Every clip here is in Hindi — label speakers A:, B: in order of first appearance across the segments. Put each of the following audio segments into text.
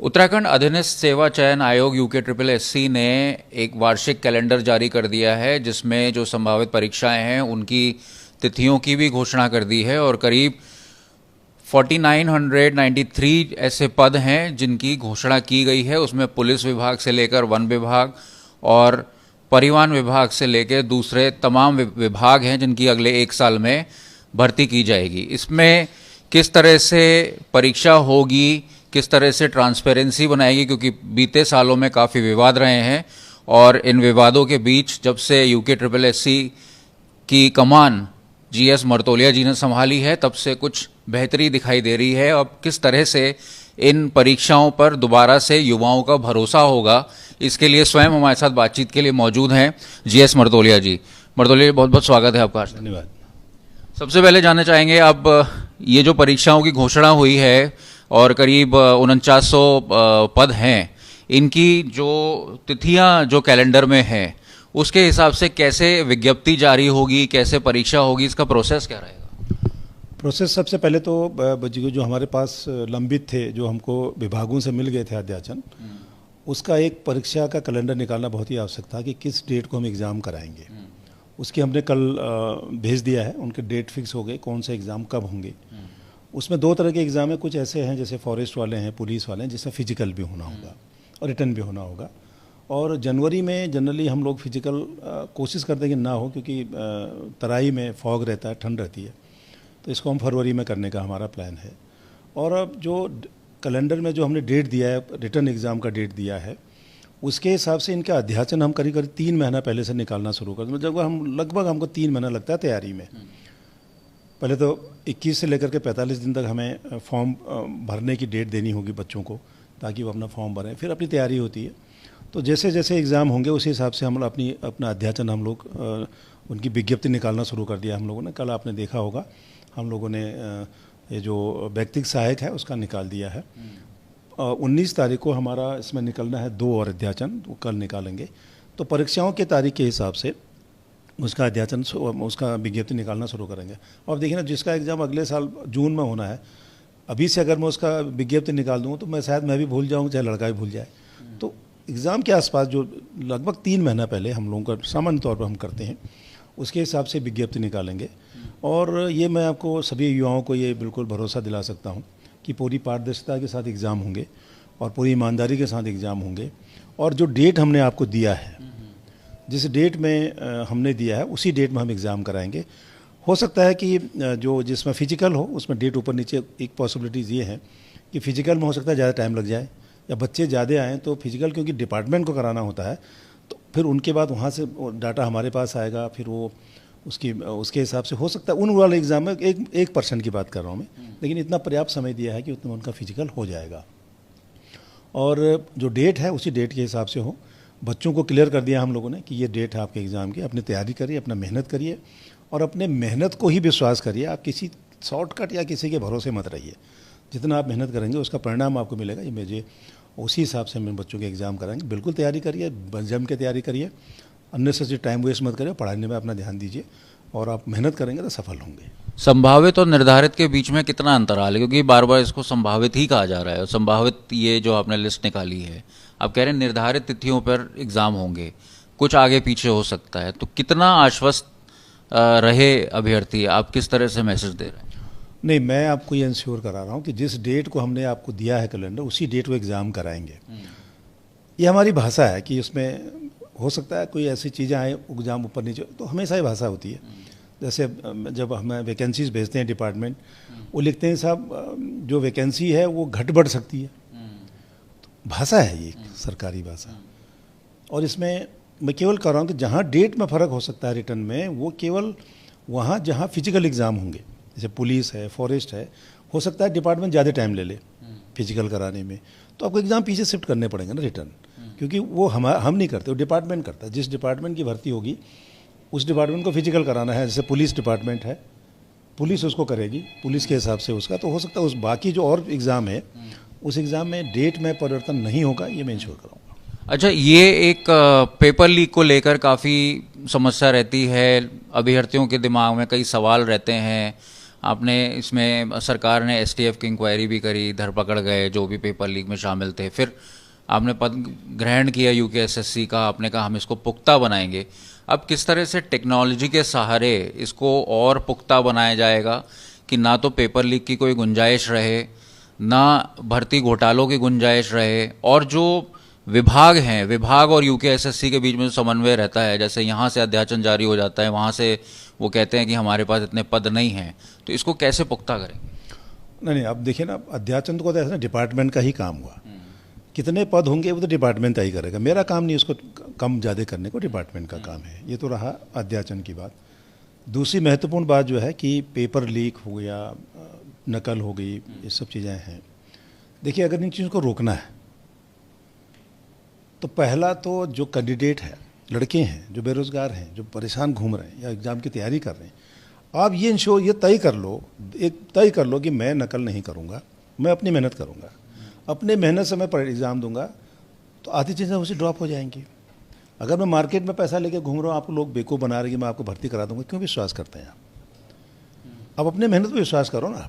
A: उत्तराखंड अधीनस्थ सेवा चयन आयोग यूके ट्रिपल एससी ने एक वार्षिक कैलेंडर जारी कर दिया है जिसमें जो संभावित परीक्षाएं हैं उनकी तिथियों की भी घोषणा कर दी है और करीब 4993 ऐसे पद हैं जिनकी घोषणा की गई है। उसमें पुलिस विभाग से लेकर वन विभाग और परिवहन विभाग से लेकर दूसरे तमाम विभाग हैं जिनकी अगले एक साल में भर्ती की जाएगी। इसमें किस तरह से परीक्षा होगी, किस तरह से ट्रांसपेरेंसी बनाएगी, क्योंकि बीते सालों में काफ़ी विवाद रहे हैं और इन विवादों के बीच जब से यूके ट्रिपल एससी की कमान जीएस मर्तोलिया जी ने संभाली है तब से कुछ बेहतरी दिखाई दे रही है। अब किस तरह से इन परीक्षाओं पर दोबारा से युवाओं का भरोसा होगा, इसके लिए स्वयं हमारे साथ बातचीत के लिए मौजूद हैं जीएस मर्तोलिया जी। मर्तोलिया जी, बहुत बहुत स्वागत है आपका।
B: धन्यवाद।
A: सबसे पहले जानना चाहेंगे, अब ये जो परीक्षाओं की घोषणा हुई है और करीब 4900 पद हैं, इनकी जो तिथियां जो कैलेंडर में हैं उसके हिसाब से कैसे विज्ञप्ति जारी होगी, कैसे परीक्षा होगी, इसका प्रोसेस क्या रहेगा?
B: प्रोसेस सबसे पहले तो जो हमारे पास लंबित थे, जो हमको विभागों से मिल गए थे अध्याचन, उसका एक परीक्षा का कैलेंडर निकालना बहुत ही आवश्यक था कि किस डेट को हम एग्ज़ाम कराएंगे। उसकी हमने कल भेज दिया है, उनके डेट फिक्स हो गए, कौन से एग्ज़ाम कब होंगे। उसमें दो तरह के एग्ज़ाम है, कुछ ऐसे हैं जैसे फॉरेस्ट वाले हैं, पुलिस वाले हैं, जिसमें फिजिकल भी होना होगा और रिटर्न भी होना होगा। और जनवरी में जनरली हम लोग फिजिकल कोशिश करते हैं कि ना हो, क्योंकि तराई में फॉग रहता है, ठंड रहती है, तो इसको हम फरवरी में करने का हमारा प्लान है। और अब जो कैलेंडर में जो हमने डेट दिया है, रिटर्न एग्ज़ाम का डेट दिया है, उसके हिसाब से इनका अध्याचन हम करीब 3 महीना पहले से निकालना शुरू कर दें। जब हम लगभग हमको 3 महीना लगता है तैयारी में। पहले तो 21 से लेकर के 45 दिन तक हमें फॉर्म भरने की डेट देनी होगी बच्चों को, ताकि वो अपना फॉर्म भरें, फिर अपनी तैयारी होती है। तो जैसे जैसे एग्ज़ाम होंगे उसी हिसाब से हम अपना अध्याचन हम लोग उनकी विज्ञप्ति निकालना शुरू कर दिया हम लोगों ने। कल आपने देखा होगा हम लोगों ने ये जो व्यक्तिगत सहायक है उसका निकाल दिया है। 19 तारीख को हमारा इसमें निकलना है 2 और अध्याचन, वो कल निकालेंगे। तो परीक्षाओं के तारीख के हिसाब से उसका अध्याचन, उसका विज्ञप्ति निकालना शुरू करेंगे। और देखिए ना, जिसका एग्ज़ाम अगले साल जून में होना है, अभी से अगर मैं उसका विज्ञप्ति निकाल दूँ तो मैं भी भूल जाऊँ, चाहे लड़का भी भूल जाए। तो एग्ज़ाम के आसपास जो लगभग 3 महीना पहले हम लोगों का सामान्य तौर पर हम करते हैं, उसके हिसाब से विज्ञप्ति निकालेंगे। और ये मैं आपको सभी युवाओं को ये बिल्कुल भरोसा दिला सकता हूँ कि पूरी पारदर्शिता के साथ एग्ज़ाम होंगे और पूरी ईमानदारी के साथ एग्ज़ाम होंगे। और जो डेट हमने आपको दिया है, जिस डेट में हमने दिया है उसी डेट में हम एग्ज़ाम कराएंगे। हो सकता है कि जो जिसमें फ़िजिकल हो उसमें डेट ऊपर नीचे, एक पॉसिबिलिटीज़ ये है कि फ़िजिकल में हो सकता है ज़्यादा टाइम लग जाए या बच्चे ज़्यादा आएँ, तो फिजिकल क्योंकि डिपार्टमेंट को कराना होता है, तो फिर उनके बाद वहाँ से डाटा हमारे पास आएगा, फिर वो उसके हिसाब से हो सकता है उन वाले एग्ज़ाम में 1% की बात कर रहा हूँ मैं, लेकिन इतना पर्याप्त समय दिया है कि उतना उनका फिजिकल हो जाएगा। और जो डेट है उसी डेट के हिसाब से हो। बच्चों को क्लियर कर दिया हम लोगों ने कि ये डेट है आपके एग्ज़ाम की, अपनी तैयारी करिए, अपना मेहनत करिए और अपने मेहनत को ही विश्वास करिए। आप किसी शॉर्टकट या किसी के भरोसे मत रहिए। जितना आप मेहनत करेंगे उसका परिणाम आपको मिलेगा। ये मुझे उसी हिसाब से हम बच्चों के एग्ज़ाम कराएंगे। बिल्कुल तैयारी करिए, जम के तैयारी करिए, अननेसेसरी टाइम वेस्ट मत करिए, पढ़ाने में अपना ध्यान दीजिए और आप मेहनत करेंगे तो सफल होंगे।
A: संभावित और निर्धारित के बीच में कितना अंतराल है, क्योंकि बार बार इसको संभावित ही कहा जा रहा है और संभावित ये जो आपने लिस्ट निकाली है, आप कह रहे हैं निर्धारित तिथियों पर एग्ज़ाम होंगे, कुछ आगे पीछे हो सकता है, तो कितना आश्वस्त रहे अभ्यर्थी? आप किस तरह से मैसेज दे रहे हैं?
B: नहीं, मैं आपको ये इंश्योर करा रहा हूँ कि जिस डेट को हमने आपको दिया है कैलेंडर, उसी डेट को एग्ज़ाम कराएंगे। ये हमारी भाषा है कि उसमें हो सकता है कोई ऐसी चीज़ें आए, एग्ज़ाम ऊपर नीचे, तो हमेशा ही भाषा होती है। जैसे जब हमें वैकेंसीज भेजते हैं डिपार्टमेंट, वो लिखते हैं साहब जो वैकेंसी है वो घट बढ़ सकती है। तो भाषा है ये, सरकारी भाषा। और इसमें मैं केवल कह रहा हूँ कि जहाँ डेट में फ़र्क हो सकता है रिटर्न में, वो केवल वहाँ जहाँ फिजिकल एग्ज़ाम होंगे, जैसे पुलिस है, फॉरेस्ट है, हो सकता है डिपार्टमेंट ज़्यादा टाइम ले ले फिजिकल कराने में, तो आपको एग्ज़ाम पीछे शिफ्ट करने पड़ेंगे ना रिटर्न, क्योंकि वो हम नहीं करते, वो डिपार्टमेंट करता है। जिस डिपार्टमेंट की भर्ती होगी उस डिपार्टमेंट को फिजिकल कराना है। जैसे पुलिस डिपार्टमेंट है, पुलिस उसको करेगी, पुलिस के हिसाब से उसका, तो हो सकता है उस बाकी जो और एग्ज़ाम है उस एग्ज़ाम में डेट में परिवर्तन नहीं होगा, ये मैं इंश्योर कराऊँगा।
A: अच्छा, ये एक पेपर लीक को लेकर काफ़ी समस्या रहती है, अभ्यर्थियों के दिमाग में कई सवाल रहते हैं, आपने इसमें सरकार ने एसटीएफ की इंक्वायरी भी करी, धरपकड़ गए जो भी पेपर लीक में शामिल थे, फिर आपने पद ग्रहण किया यूकेएसएससी का, आपने कहा हम इसको पुख्ता बनाएंगे। अब किस तरह से टेक्नोलॉजी के सहारे इसको और पुख्ता बनाया जाएगा कि ना तो पेपर लीक की कोई गुंजाइश रहे, ना भर्ती घोटालों की गुंजाइश रहे, और जो विभाग हैं, विभाग और यूकेएसएससी के बीच में जो समन्वय रहता है, जैसे यहाँ से अध्याचन जारी हो जाता है, वहाँ से वो कहते हैं कि हमारे पास इतने पद नहीं हैं, तो इसको कैसे पुख्ता करेंगे?
B: नहीं, अब देखिए ना, अध्याचन तो ऐसा डिपार्टमेंट का ही काम हुआ। कितने पद होंगे वो तो डिपार्टमेंट तय करेगा, मेरा काम नहीं उसको कम ज़्यादा करने को, डिपार्टमेंट का काम है। ये तो रहा अध्याचन की बात। दूसरी महत्वपूर्ण बात जो है कि पेपर लीक हो गया, नकल हो गई, ये सब चीज़ें हैं। देखिए, अगर इन चीज़ों को रोकना है तो पहला तो जो कैंडिडेट है, लड़के हैं जो बेरोज़गार हैं, जो परेशान घूम रहे हैं या एग्ज़ाम की तैयारी कर रहे हैं, आप ये तय कर लो कि मैं नकल नहीं करूँगा, मैं अपनी मेहनत करूँगा, अपने मेहनत से मैं एग्ज़ाम दूंगा, तो आधी चीज़ें उसे ड्रॉप हो जाएंगी। अगर मैं मार्केट में पैसा लेके घूम रहा हूँ, आपको लोग बेवकूफ़ बना रहे हैं, मैं आपको भर्ती करा दूंगा, क्यों विश्वास करते हैं आप अपने मेहनत पर विश्वास करो ना।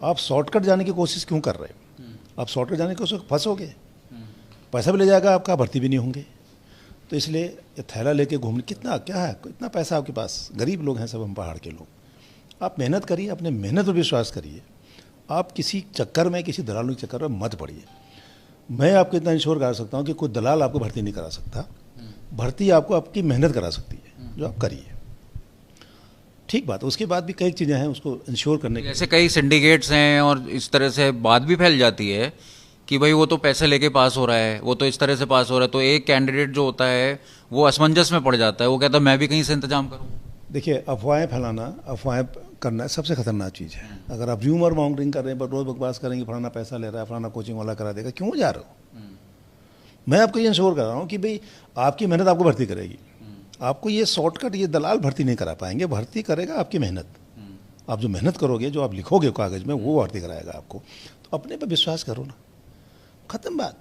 B: आप शॉर्टकट जाने की कोशिश क्यों कर रहे हो? आप शॉर्टकट जाने की कोशिश फंसोगे, पैसा भी ले जाएगा आपका, भर्ती भी नहीं होंगे। तो इसलिए ये थैला लेके घूमने, कितना क्या है, इतना पैसा आपके पास, गरीब लोग हैं सब हम पहाड़ के लोग। आप मेहनत करिए, अपने मेहनत पर विश्वास करिए, आप किसी चक्कर में, किसी दलालों के चक्कर में मत पड़िए। मैं आपको इतना इंश्योर करा सकता हूँ कि कोई दलाल आपको भर्ती नहीं करा सकता, भर्ती आपको आपकी मेहनत करा सकती है, जो आप करिए। ठीक बात। उसके बाद भी कई चीज़ें हैं उसको इंश्योर करने के।
A: जैसे कई सिंडिकेट्स हैं और इस तरह से बात भी फैल जाती है कि भाई वो तो पैसे लेके पास हो रहा है, वो तो इस तरह से पास हो रहा है, तो एक कैंडिडेट जो होता है वो असमंजस में पड़ जाता है, वो कहता है मैं भी कहीं से इंतजाम करूँ।
B: देखिए, अफवाहें फैलाना, अफवाहें करना सबसे खतरनाक चीज़ है। अगर आप र्यूमर मॉन्गरिंग कर रहे हैं, पर रोज़ बकवास करेंगे, फलाना पैसा ले रहा है, फलाना कोचिंग वाला करा देगा, क्यों जा रहे हो? मैं आपको ये इंश्योर कर रहा हूँ कि भाई आपकी मेहनत आपको भर्ती करेगी। आपको ये शॉर्टकट, ये दलाल भर्ती नहीं करा पाएंगे, भर्ती करेगा आपकी मेहनत। आप जो मेहनत करोगे, जो आप लिखोगे कागज़ में, वो भर्ती कराएगा आपको। तो अपने पर विश्वास करो ना, ख़त्म बात।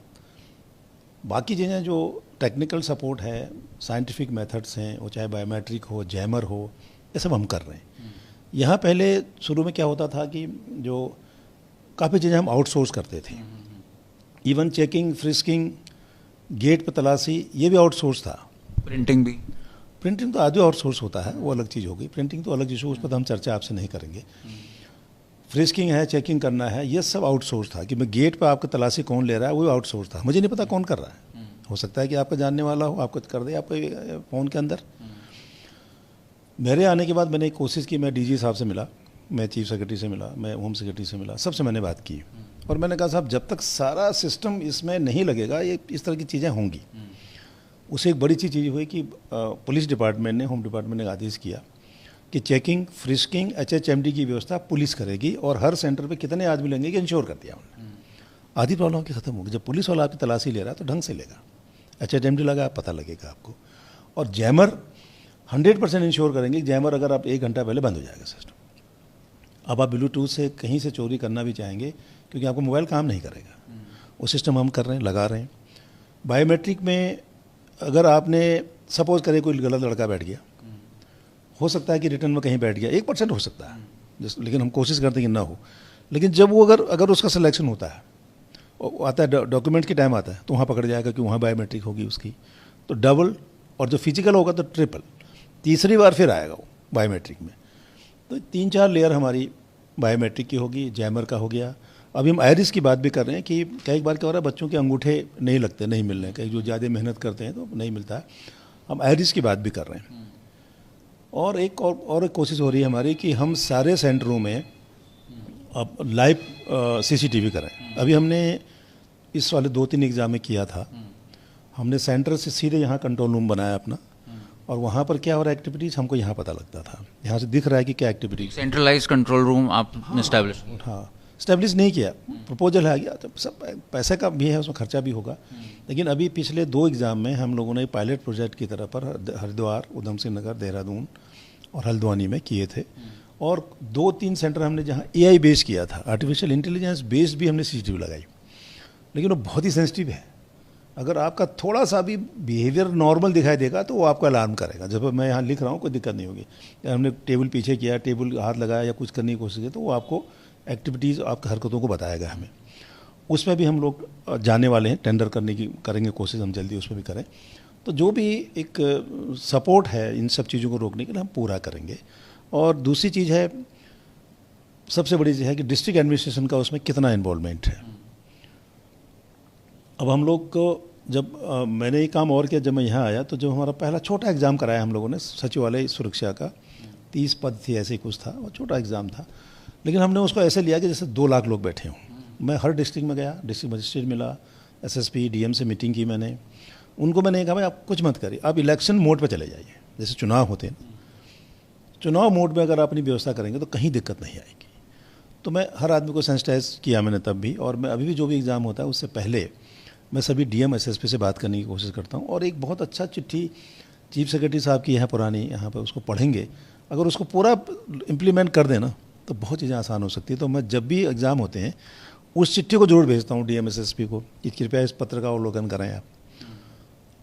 B: बाकी चीज़ें जो टेक्निकल सपोर्ट है, साइंटिफिक मेथड्स हैं, वो चाहे बायोमेट्रिक हो, जैमर हो, ये सब हम कर रहे हैं। यहाँ पहले शुरू में क्या होता था कि जो काफ़ी चीज़ें हम आउटसोर्स करते थे, इवन चेकिंग, फ्रिस्किंग, गेट पर तलाशी, ये भी आउटसोर्स था।
A: प्रिंटिंग भी,
B: प्रिंटिंग तो आदि आउटसोर्स होता है, वो अलग चीज़ होगी। प्रिंटिंग तो अलग चीज़ हो, उस पर तो हम चर्चा आपसे नहीं करेंगे। फ्रिस्किंग है, चेकिंग करना है, ये सब आउटसोर्स था। कि मैं गेट पर आपका तलाशी कौन ले रहा है, वो आउटसोर्स था। मुझे नहीं पता कौन कर रहा है, हो सकता है कि आपका जानने वाला हो, आपको कर दे आपके फ़ोन के अंदर। मेरे आने के बाद मैंने एक कोशिश की, मैं डीजी साहब से मिला, मैं चीफ सेक्रेटरी से मिला, मैं होम सेक्रेटरी से मिला, सबसे मैंने बात की और मैंने कहा साहब जब तक सारा सिस्टम इसमें नहीं लगेगा, ये इस तरह की चीज़ें होंगी। उसे एक बड़ी चीज़ हुई कि पुलिस डिपार्टमेंट ने, होम डिपार्टमेंट ने आदेश किया कि चेकिंग, फ्रिस्किंग, HHMD की व्यवस्था पुलिस करेगी और हर सेंटर पे कितने आदमी लेंगे कि इंश्योर कर दिया उन्होंने। आधी प्रॉब्लम की ख़त्म होगी। जब पुलिस वाला आपकी तलाशी ले रहा है तो ढंग से लेगा, HHMD लगा, पता लगेगा आपको। और जैमर 100% इंश्योर करेंगे। जैमर अगर आप 1 घंटा पहले बंद हो जाएगा सिस्टम। अब आप ब्लूटूथ से कहीं से चोरी करना भी चाहेंगे क्योंकि आपको मोबाइल काम नहीं करेगा, वो सिस्टम हम कर रहे हैं, लगा रहे हैं। बायोमेट्रिक में अगर आपने सपोज करें कोई गलत लड़का बैठ गया, हो सकता है कि रिटर्न में कहीं बैठ गया, 1% हो सकता है, लेकिन हम कोशिश करते हैं कि ना हो। लेकिन जब वो अगर उसका सिलेक्शन होता है, आता है डॉक्यूमेंट के टाइम आता है, तो वहाँ पकड़ जाएगा कि वहाँ बायोमेट्रिक होगी उसकी, तो डबल, और जो फिजिकल होगा तो ट्रिपल, तीसरी बार फिर आएगा वो बायोमेट्रिक में। तो 3-4 लेयर हमारी बायोमेट्रिक की होगी, जैमर का हो गया। अभी हम आयरिस की बात भी कर रहे हैं कि कई बार क्या हो रहा है, बच्चों के अंगूठे नहीं लगते, नहीं मिल रहे हैं, कई जो ज़्यादा मेहनत करते हैं तो नहीं मिलता है। हम आयरिस की बात भी कर रहे हैं। और एक कोशिश हो रही है हमारी कि हम सारे सेंटरों में अब लाइव CCTV करें। अभी हमने इस वाले 2-3 एग्ज़ाम में किया था, हमने सेंटर से सीधे यहाँ कंट्रोल रूम बनाया अपना, और वहाँ पर क्या हो रहा है एक्टिविटीज़ हमको यहाँ पता लगता था, यहाँ से दिख रहा है कि क्या एक्टिविटीज़।
A: सेंट्रलाइज कंट्रोल रूम आपने एस्टैब्लिश?
B: हाँ, एस्टैब्लिश नहीं किया, प्रपोजल आ गया, तो सब पैसे का भी है, उसमें खर्चा भी होगा। लेकिन अभी पिछले 2 एग्ज़ाम में हम लोगों ने पायलट प्रोजेक्ट की तरह पर हरिद्वार, उधम सिंह नगर, देहरादून और हल्द्वानी में किए थे। और 2-3 सेंटर हमने जहाँ AI बेस किया था, आर्टिफिशियल इंटेलिजेंस बेस्ड भी हमने CCTV लगाई, लेकिन वो बहुत ही सेंसिटिव है। अगर आपका थोड़ा सा भी बिहेवियर नॉर्मल दिखाई देगा तो वो आपको अलार्म करेगा। जब मैं यहाँ लिख रहा हूँ कोई दिक्कत नहीं होगी, या हमने टेबल पीछे किया, टेबल हाथ लगाया या कुछ करने की कोशिश की, तो वो आपको एक्टिविटीज़, आपकी हरकतों को बताएगा हमें। उसमें भी हम लोग जाने वाले हैं, टेंडर करने की करेंगे कोशिश, हम जल्दी उसमें भी करें। तो जो भी एक सपोर्ट है इन सब चीज़ों को रोकने के लिए हम पूरा करेंगे। और दूसरी चीज़ है, सबसे बड़ी चीज़ है कि डिस्ट्रिक्ट एडमिनिस्ट्रेशन का उसमें कितना इन्वॉल्वमेंट है। अब हम लोग को जब मैंने ये काम और किया, जब मैं यहाँ आया तो जब हमारा पहला छोटा एग्ज़ाम कराया हम लोगों ने सचिवालय सुरक्षा का, 30 पद थी, ऐसे ही कुछ था, और छोटा एग्ज़ाम था, लेकिन हमने उसको ऐसे लिया कि जैसे 2 लाख लोग बैठे हों। मैं हर डिस्ट्रिक्ट में गया, डिस्ट्रिक्ट मजिस्ट्रेट मिला, एसएसपी डीएम से मीटिंग की मैंने। उनको मैंने कहा भाई आप कुछ मत करिए, आप इलेक्शन मोड पर चले जाइए, जैसे चुनाव होते हैं, चुनाव मोड में अगर आप अपनी व्यवस्था करेंगे तो कहीं दिक्कत नहीं आएगी। तो मैं हर आदमी को सेंसिटाइज किया मैंने तब भी, और मैं अभी भी जो भी एग्ज़ाम होता है उससे पहले मैं सभी डीएम एसएसपी से बात करने की कोशिश करता हूँ। और एक बहुत अच्छा चिट्ठी चीफ सेक्रेटरी साहब की है पुरानी, यहाँ पर उसको पढ़ेंगे, अगर उसको पूरा इम्प्लीमेंट कर देना तो बहुत चीज़ें आसान हो सकती है। तो मैं जब भी एग्ज़ाम होते हैं उस चिट्ठी को जरूर भेजता हूँ डीएम एसएसपी को कि कृपया इस पत्र का अवलोकन कराएं आप।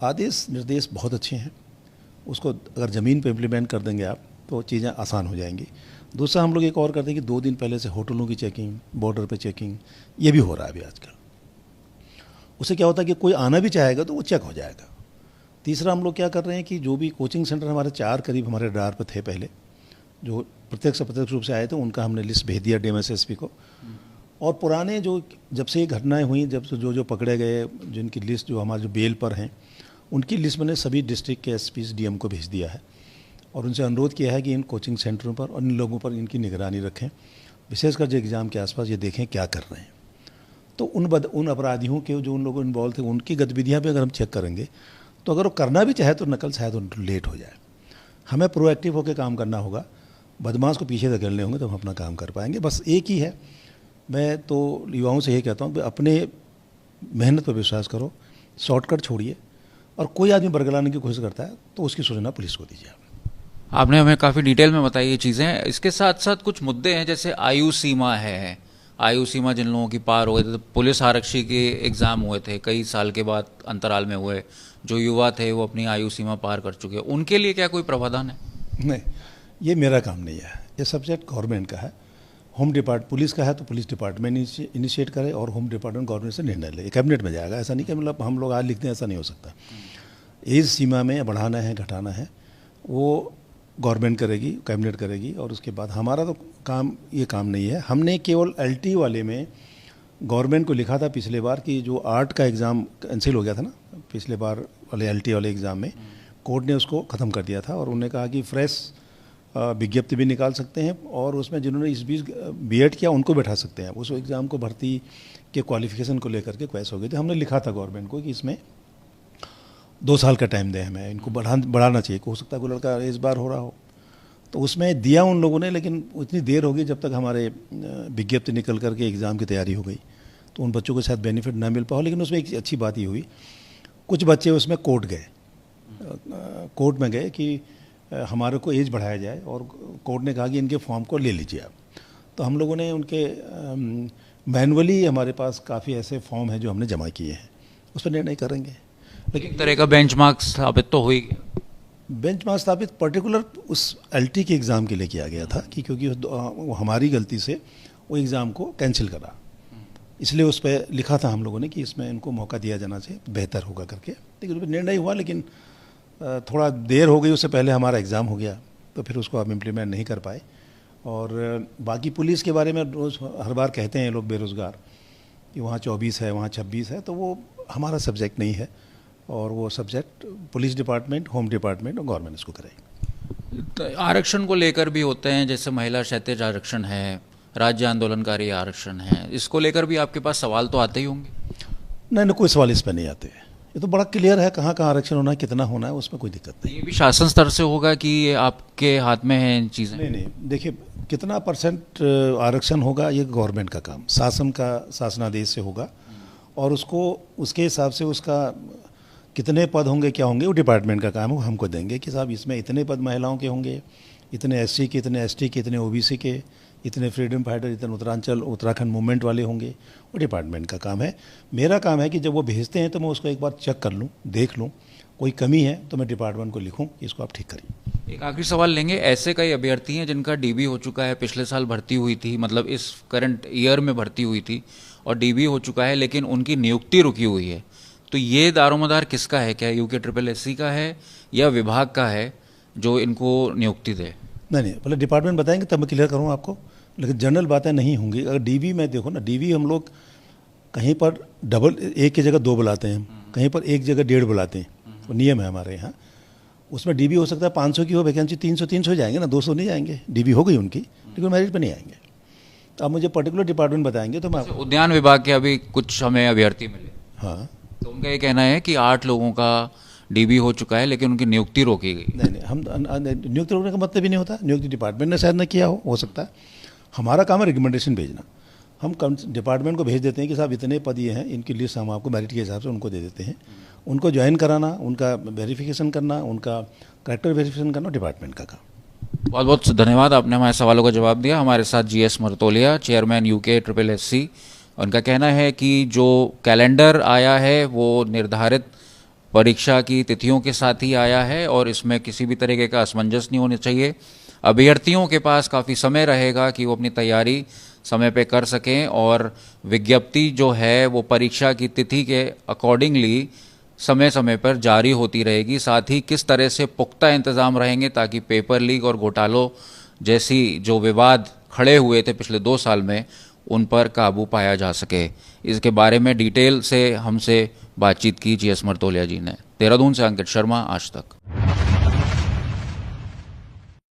B: आदेश निर्देश बहुत अच्छे हैं, उसको अगर ज़मीन पर इम्प्लीमेंट कर देंगे आप तो चीज़ें आसान हो जाएंगी। दूसरा हम लोग एक और करते हैं कि 2 दिन पहले से होटलों की चेकिंग, बॉर्डर पे चेकिंग, ये भी हो रहा है अभी आजकल। उससे क्या होता है कि कोई आना भी चाहेगा तो वो चेक हो जाएगा। तीसरा हम लोग क्या कर रहे हैं कि जो भी कोचिंग सेंटर हमारे 4 करीब हमारे रडार पर थे पहले, जो प्रत्यक्ष अप्रत्यक्ष रूप से आए थे, उनका हमने लिस्ट भेज दिया डीएमएसएसपी को। और पुराने जो जब से ये घटनाएं हुई, जब से जो पकड़े गए, जिनकी लिस्ट जो हमारे जो बेल पर हैं, उनकी लिस्ट मैंने सभी डिस्ट्रिक्ट के एसपी डीएम को भेज दिया है और उनसे अनुरोध किया है कि इन कोचिंग सेंटरों पर और इन लोगों पर इनकी निगरानी रखें, विशेषकर जो एग्ज़ाम के आसपास ये देखें क्या कर रहे हैं। तो उन अपराधियों के जो उन लोगों इन्वॉल्व थे उनकी गतिविधियां भी अगर हम चेक करेंगे तो अगर वो करना भी चाहे तो नकल शायद लेट हो जाए। हमें प्रोएक्टिव होकर काम करना होगा, बदमाश को पीछे धकेलने होंगे तो हम अपना काम कर पाएंगे। बस एक ही है, मैं तो युवाओं से ये कहता हूँ कि अपने मेहनत पर विश्वास करो, शॉर्टकट छोड़िए, और कोई आदमी बरगलाने की कोशिश करता है तो उसकी सूचना पुलिस को दीजिए।
A: आपने हमें काफ़ी डिटेल में बताई ये चीज़ें। इसके साथ साथ कुछ मुद्दे हैं, जैसे आयु सीमा है, आयु सीमा जिन लोगों की पार हो गई थी, तो पुलिस आरक्षी के एग्ज़ाम हुए थे, कई साल के बाद अंतराल में हुए, जो युवा थे वो अपनी आयु सीमा पार कर चुके, उनके लिए क्या कोई प्रावधान है?
B: नहीं, ये मेरा काम नहीं है, ये सब्जेक्ट गवर्नमेंट का है। होम डिपार्टमेंट पुलिस का है तो पुलिस डिपार्टमेंट इनिशिएट करे और होम डिपार्टमेंट गवर्नमेंट से निर्णय ले, कैबिनेट में जाएगा। ऐसा नहीं कि मतलब हम लोग आज लिखते हैं, ऐसा नहीं हो सकता। एज सीमा में बढ़ाना है घटाना है वो गवर्नमेंट करेगी, कैबिनेट करेगी, और उसके बाद हमारा तो ये काम नहीं है। हमने केवल एलटी वाले में गवर्नमेंट को लिखा था पिछले बार कि जो आर्ट का एग्ज़ाम कैंसिल हो गया था ना पिछले बार वाले एलटी वाले एग्ज़ाम में, कोर्ट ने उसको ख़त्म कर दिया था और उन्होंने कहा कि फ्रेश विज्ञप्ति भी निकाल सकते हैं और उसमें जिन्होंने इस बीच बीएड किया उनको बैठा सकते हैं। उस एग्ज़ाम को भर्ती के क्वालिफिकेशन को लेकर के क्वेश्चन हो गए थे। हमने लिखा था गवर्नमेंट को कि इसमें 2 साल का टाइम दें हमें, इनको बढ़ाना चाहिए, हो सकता है कोई लड़का इस बार हो रहा हो। तो उसमें दिया उन लोगों ने, लेकिन इतनी देर हो गई जब तक हमारे विज्ञप्ति निकल करके एग्ज़ाम की तैयारी हो गई, तो उन बच्चों को शायद बेनिफिट ना मिल पाओ। लेकिन उसमें एक अच्छी बात ये हुई, कुछ बच्चे उसमें कोर्ट गए, कोर्ट में गए कि हमारे को एज बढ़ाया जाए, और कोर्ट ने कहा कि इनके फॉर्म को ले लीजिए आप। तो हम लोगों ने उनके मैनुअली, हमारे पास काफ़ी ऐसे फॉर्म हैं जो हमने जमा किए हैं, उस पर निर्णय करेंगे।
A: लेकिन एक तरह का बेंचमार्क स्थापित तो हुई।
B: बेंचमार्क स्थापित पर्टिकुलर उस एलटी के एग्ज़ाम के लिए किया गया था कि क्योंकि वो हमारी गलती से वो एग्ज़ाम को कैंसिल करा, इसलिए उस पर लिखा था हम लोगों ने कि इसमें इनको मौका दिया जाना चाहिए, बेहतर होगा करके। लेकिन उस पर निर्णय हुआ, लेकिन थोड़ा देर हो गई, उससे पहले हमारा एग्ज़ाम हो गया, तो फिर उसको हम इम्प्लीमेंट नहीं कर पाए। और बाकी पुलिस के बारे में रोज़ हर बार कहते हैं लोग बेरोज़गार कि वहाँ 24 है, वहाँ 26 है, तो वो हमारा सब्जेक्ट नहीं है, और वो subject police department, home department और गवर्नमेंट इसको करेगी।
A: तो आरक्षण को लेकर भी होते हैं, जैसे महिला क्षैतिज आरक्षण है, राज्य आंदोलनकारी आरक्षण है, इसको लेकर भी आपके पास सवाल तो आते ही होंगे?
B: नहीं, कोई सवाल इस पर नहीं आते। ये तो बड़ा क्लियर है कहाँ कहाँ आरक्षण होना है, कितना होना है, उसमें कोई दिक्कत नहीं।
A: ये भी शासन स्तर से होगा कि ये आपके हाथ में है इन चीज़ें?
B: नहीं, देखिए कितना % आरक्षण होगा ये गवर्नमेंट का काम, शासन का शासनादेश से होगा, और उसको उसके हिसाब से उसका कितने पद होंगे, क्या होंगे, वो डिपार्टमेंट का काम है। हमको देंगे कि साहब इसमें इतने पद महिलाओं के होंगे, इतने SC के, इतने ST के, इतने OBC के, इतने फ्रीडम फाइटर, इतने उत्तरांचल उत्तराखंड मूवमेंट वाले होंगे, वो डिपार्टमेंट का काम है। मेरा काम है कि जब वो भेजते हैं तो मैं उसको एक बार चेक कर लूँ, देख लूँ, कोई कमी है तो मैं डिपार्टमेंट को लिखूँ कि इसको आप ठीक करिए।
A: एक आखिरी सवाल लेंगे, ऐसे कई अभ्यर्थी हैं जिनका डीबी हो चुका है, पिछले साल भर्ती हुई थी, मतलब इस करंट ईयर में भर्ती हुई थी और डीबी हो चुका है, लेकिन उनकी नियुक्ति रुकी हुई है। तो ये दारोमदार किसका है? क्या UKSSC का है या विभाग का है जो इनको नियुक्ति दे?
B: नहीं, पहले डिपार्टमेंट बताएंगे तब मैं क्लियर करूँ आपको, लेकिन जनरल बातें नहीं होंगी। अगर डीबी में देखो ना, डीबी हम लोग कहीं पर डबल एक की जगह 2 बुलाते हैं, कहीं पर एक जगह 1.5 बुलाते हैं, वो नियम है हमारे यहाँ। उसमें डीबी हो सकता है 500 की हो वैकेंसी, 300 जाएंगे ना, 200 नहीं जाएंगे। डीबी हो गई उनकी, लेकिन मेरिट पर नहीं आएंगे। तो आप मुझे पर्टिकुलर डिपार्टमेंट बताएंगे तो मैं आपको।
A: उद्यान विभाग के अभी कुछ हमें अभ्यर्थी मिले,
B: हाँ,
A: तो उनका ये कहना है कि 8 लोगों का डीबी हो चुका है लेकिन उनकी नियुक्ति रोकी गई।
B: नहीं, हम नियुक्ति रोकने का मतलब ही नहीं होता, नियुक्ति डिपार्टमेंट ने शायद न किया हो सकता है। हमारा काम है रिकमेंडेशन भेजना। हम डिपार्टमेंट को भेज देते हैं कि साहब इतने पद ये हैं, इनकी लिस्ट हम आपको मेरिट के हिसाब से उनको दे देते हैं। उनको ज्वाइन कराना, उनका वेरिफिकेशन करना, उनका करेक्टर वेरिफिकेशन करना डिपार्टमेंट का काम।
A: बहुत बहुत धन्यवाद, आपने हमारे सवालों का जवाब दिया। हमारे साथ GS मरतोलिया, चेयरमैन UKSSC। उनका कहना है कि जो कैलेंडर आया है वो निर्धारित परीक्षा की तिथियों के साथ ही आया है और इसमें किसी भी तरीके का असमंजस नहीं होना चाहिए। अभ्यर्थियों के पास काफ़ी समय रहेगा कि वो अपनी तैयारी समय पे कर सकें और विज्ञप्ति जो है वो परीक्षा की तिथि के अकॉर्डिंगली समय समय पर जारी होती रहेगी। साथ ही किस तरह से पुख्ता इंतज़ाम रहेंगे ताकि पेपर लीक और घोटालों जैसी जो विवाद खड़े हुए थे पिछले 2 साल में, उन पर काबू पाया जा सके। इसके बारे में डिटेल से हमसे बातचीत की GS मरतोलिया जी ने। देहरादून से अंकित शर्मा, आज तक।